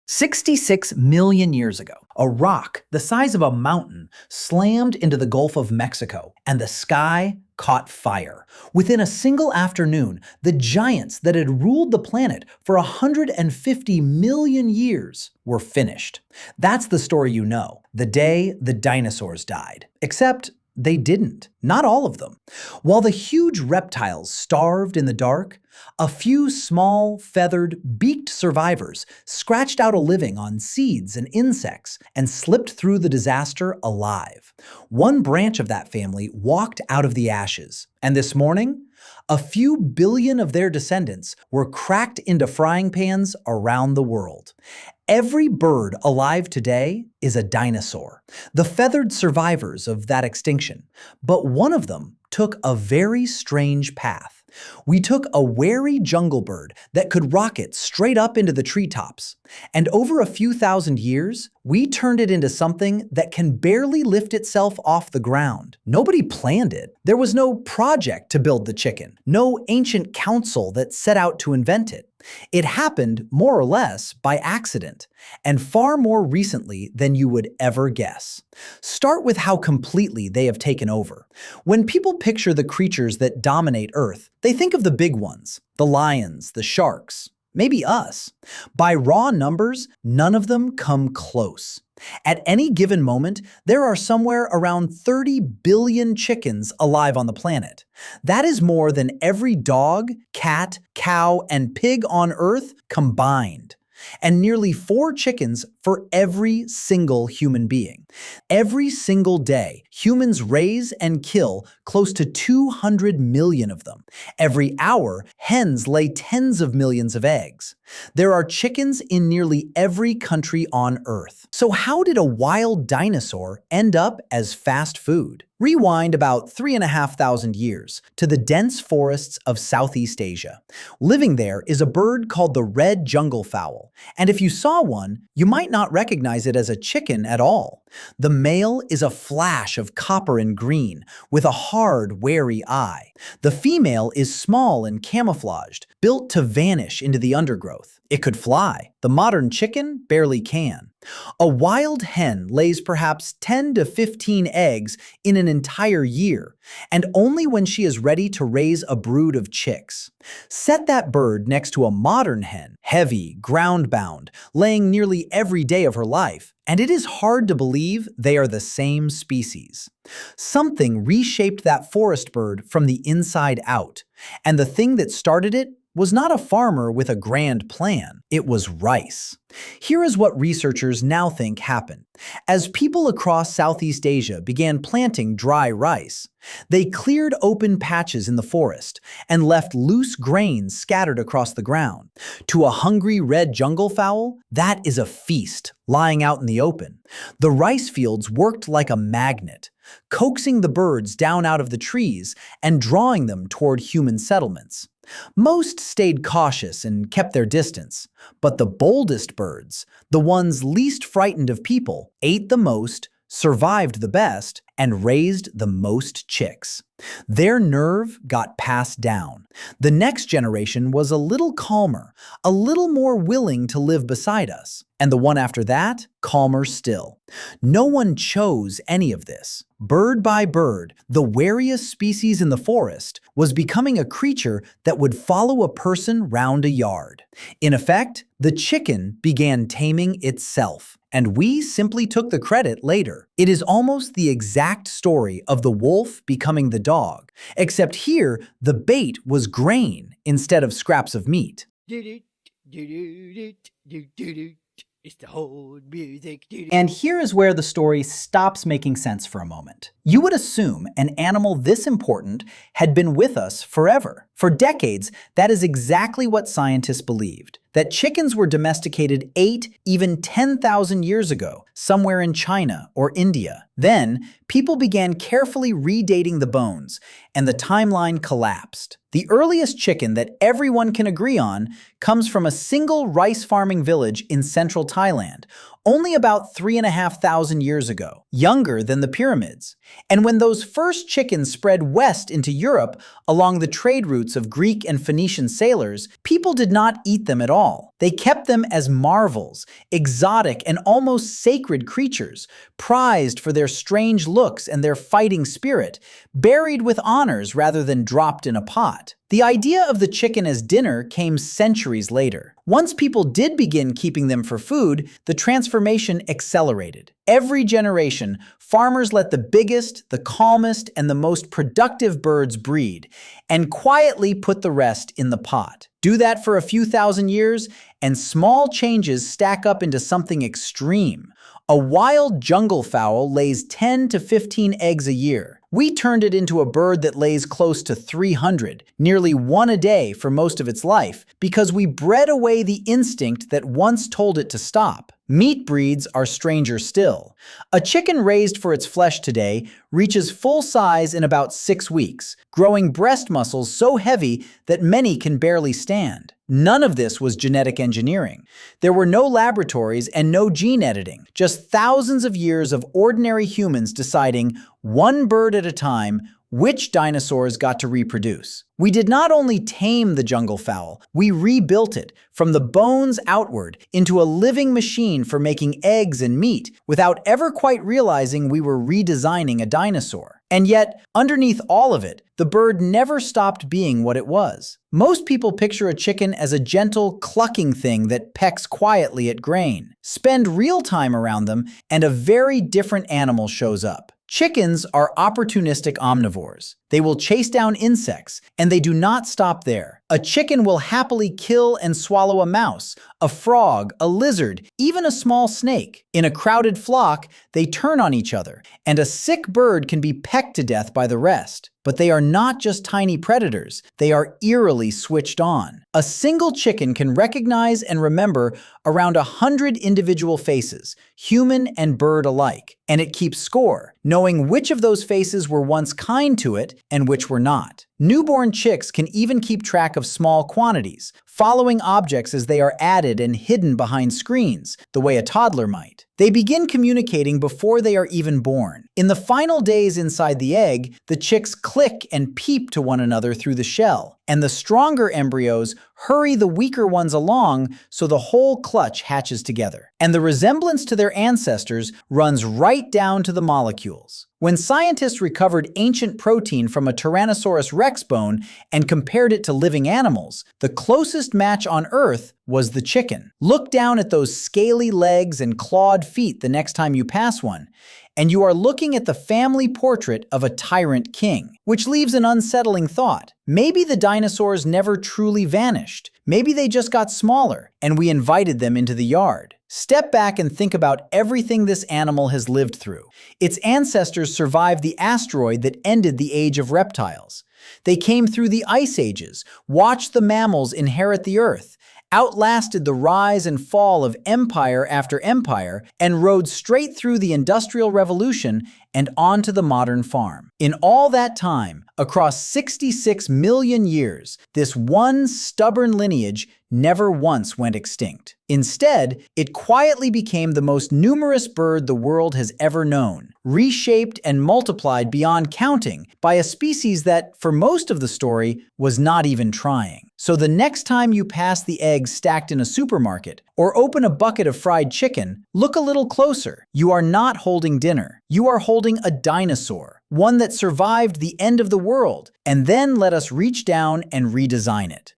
66 million years ago, a rock the size of a mountain slammed into the Gulf of Mexico, and the sky caught fire. Within a single afternoon, the giants that had ruled the planet for 150 million years were finished. That's the story you know, the day the dinosaurs died. Except they didn't. Not all of them. While the huge reptiles starved in the dark, a few small, feathered, beaked survivors scratched out a living on seeds and insects and slipped through the disaster alive. One branch of that family walked out of the ashes, and this morning, a few billion of their descendants were cracked into frying pans around the world. Every bird alive today is a dinosaur, the feathered survivors of that extinction. But one of them took a very strange path. We took a wary jungle bird that could rocket straight up into the treetops. And over a few thousand years, we turned it into something that can barely lift itself off the ground. Nobody planned it. There was no project to build the chicken, no ancient council that set out to invent it. It happened, more or less, by accident, and far more recently than you would ever guess. Start with how completely they have taken over. When people picture the creatures that dominate Earth, they think of the big ones, the lions, the sharks, maybe us. By raw numbers, none of them come close. At any given moment, there are somewhere around 30 billion chickens alive on the planet. That is more than every dog, cat, cow, and pig on Earth combined. And nearly 4 chickens for every single human being. Every single day, humans raise and kill close to 200 million of them. Every hour, hens lay tens of millions of eggs. There are chickens in nearly every country on Earth. So how did a wild dinosaur end up as fast food? Rewind about 3,500 years to the dense forests of Southeast Asia. Living there is a bird called the red jungle fowl, and if you saw one, you might not recognize it as a chicken at all. The male is a flash of copper and green, with a hard, wary eye. The female is small and camouflaged, built to vanish into the undergrowth. It could fly. The modern chicken barely can. A wild hen lays perhaps 10 to 15 eggs in an entire year, and only when she is ready to raise a brood of chicks. Set that bird next to a modern hen, heavy, ground-bound, laying nearly every day of her life, and it is hard to believe they are the same species. Something reshaped that forest bird from the inside out, and the thing that started it was not a farmer with a grand plan. It was rice. Here is what researchers now think happened. As people across Southeast Asia began planting dry rice, they cleared open patches in the forest and left loose grains scattered across the ground. To a hungry red jungle fowl, that is a feast lying out in the open. The rice fields worked like a magnet, coaxing the birds down out of the trees and drawing them toward human settlements. Most stayed cautious and kept their distance, but the boldest birds, the ones least frightened of people, ate the most, survived the best, and raised the most chicks. Their nerve got passed down. The next generation was a little calmer, a little more willing to live beside us, and the one after that, calmer still. No one chose any of this. Bird by bird, the wariest species in the forest was becoming a creature that would follow a person round a yard. In effect, the chicken began taming itself, and we simply took the credit later. It is almost the exact story of the wolf becoming the dog, except here the bait was grain instead of scraps of meat. It's the whole music. And here is where the story stops making sense for a moment. You would assume an animal this important had been with us forever. For decades, that is exactly what scientists believed, that chickens were domesticated 8, even 10,000 years ago, somewhere in China or India. Then, people began carefully redating the bones, and the timeline collapsed. The earliest chicken that everyone can agree on comes from a single rice farming village in central Thailand, only about 3,500 years ago, younger than the pyramids. And when those first chickens spread west into Europe along the trade routes of Greek and Phoenician sailors, people did not eat them at all. They kept them as marvels, exotic and almost sacred creatures, prized for their strange looks and their fighting spirit, buried with honors rather than dropped in a pot. The idea of the chicken as dinner came centuries later. Once people did begin keeping them for food, the transformation accelerated. Every generation, farmers let the biggest, the calmest, and the most productive birds breed, and quietly put the rest in the pot. Do that for a few thousand years, and small changes stack up into something extreme. A wild jungle fowl lays 10 to 15 eggs a year. We turned it into a bird that lays close to 300, nearly one a day for most of its life, because we bred away the instinct that once told it to stop. Meat breeds are stranger still. A chicken raised for its flesh today reaches full size in about 6 weeks, growing breast muscles so heavy that many can barely stand. None of this was genetic engineering. There were no laboratories and no gene editing, just thousands of years of ordinary humans deciding, one bird at a time, which dinosaurs got to reproduce. We did not only tame the jungle fowl, we rebuilt it, from the bones outward, into a living machine for making eggs and meat, without ever quite realizing we were redesigning a dinosaur. And yet, underneath all of it, the bird never stopped being what it was. Most people picture a chicken as a gentle, clucking thing that pecks quietly at grain. Spend real time around them, and a very different animal shows up. Chickens are opportunistic omnivores. They will chase down insects, and they do not stop there. A chicken will happily kill and swallow a mouse, a frog, a lizard, even a small snake. In a crowded flock, they turn on each other, and a sick bird can be pecked to death by the rest. But they are not just tiny predators, they are eerily switched on. A single chicken can recognize and remember around 100 individual faces, human and bird alike, and it keeps score, knowing which of those faces were once kind to it and which were not. Newborn chicks can even keep track of small quantities, following objects as they are added and hidden behind screens, the way a toddler might. They begin communicating before they are even born. In the final days inside the egg, the chicks click and peep to one another through the shell, and the stronger embryos hurry the weaker ones along so the whole clutch hatches together. And the resemblance to their ancestors runs right down to the molecules. When scientists recovered ancient protein from a Tyrannosaurus rex bone and compared it to living animals, the closest match on Earth was the chicken. Look down at those scaly legs and clawed feet the next time you pass one, and you are looking at the family portrait of a tyrant king, which leaves an unsettling thought. Maybe the dinosaurs never truly vanished. Maybe they just got smaller, and we invited them into the yard. Step back and think about everything this animal has lived through. Its ancestors survived the asteroid that ended the age of reptiles. They came through the ice ages, watched the mammals inherit the earth, outlasted the rise and fall of empire after empire, and rode straight through the Industrial Revolution and onto the modern farm. In all that time, across 66 million years, this one stubborn lineage never once went extinct. Instead, it quietly became the most numerous bird the world has ever known, reshaped and multiplied beyond counting by a species that, for most of the story, was not even trying. So the next time you pass the eggs stacked in a supermarket or open a bucket of fried chicken, look a little closer. You are not holding dinner. You are holding a dinosaur, one that survived the end of the world, and then let us reach down and redesign it.